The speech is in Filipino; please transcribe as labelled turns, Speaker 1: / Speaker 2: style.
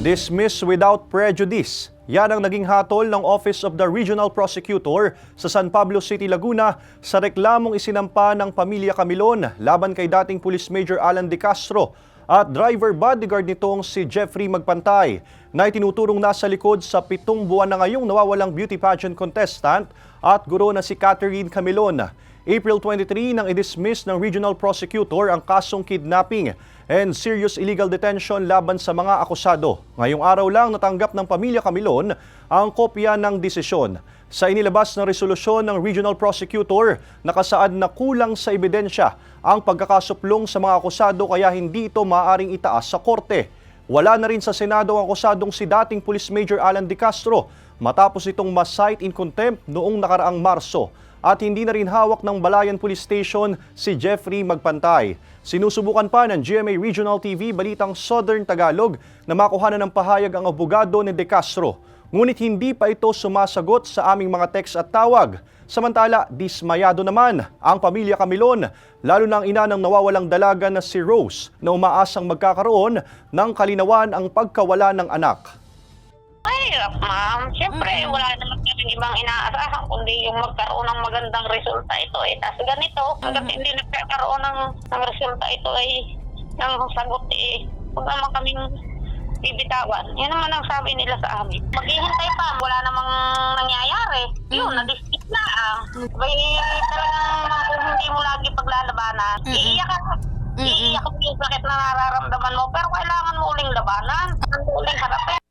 Speaker 1: Dismiss without prejudice. Yan ang naging hatol ng Office of the Regional Prosecutor sa San Pablo City, Laguna sa reklamong isinampa ng pamilya Camilon laban kay dating Police Major Alan De Castro at driver bodyguard nitong si Jeffrey Magpantay na itinuturong nasa likod sa 7 buwan na ngayong nawawalang beauty pageant contestant at guro na si Catherine Camilon. April 23 nang i-dismiss ng Regional Prosecutor ang kasong kidnapping and serious illegal detention laban sa mga akusado. Ngayong araw lang natanggap ng pamilya Camilon ang kopya ng desisyon. Sa inilabas na resolusyon ng Regional Prosecutor, nakasaad na kulang sa ebidensya ang pagkakasuplong sa mga akusado kaya hindi ito maaaring itaas sa korte. Wala na rin sa Senado ang akusadong si dating Police Major Alan De Castro matapos itong ma-cite in contempt noong nakaraang Marso. At hindi na rin hawak ng Balayan Police Station si Jeffrey Magpantay. Sinusubukan pa ng GMA Regional TV Balitang Southern Tagalog na makuhanan ng pahayag ang abogado ni De Castro. Ngunit hindi pa ito sumasagot sa aming mga text at tawag. Samantala, dismayado naman ang pamilya Camilon, lalo na ang ina ng nawawalang dalaga na si Rose na umaasang magkakaroon ng kalinawan ang pagkawala ng anak.
Speaker 2: Mahirap, ma'am. Siyempre, wala naman kaming ibang inaasahan kundi yung magkaroon ng magandang resulta ito. Tapos ganito, hanggang hindi nagkakaroon ng resulta ito ng sagot huwag naman kaming bibitawan. Yan naman ang sabi nila sa amin. Maghihintay pa, wala namang nangyayari. Yun, na-dismiss na. Talagang kung hindi mo lagi paglalabanan, iiyak ka. Iiyak ka yung sakit na nararamdaman mo, pero kailangan mo uling labanan. Ang uling harapin.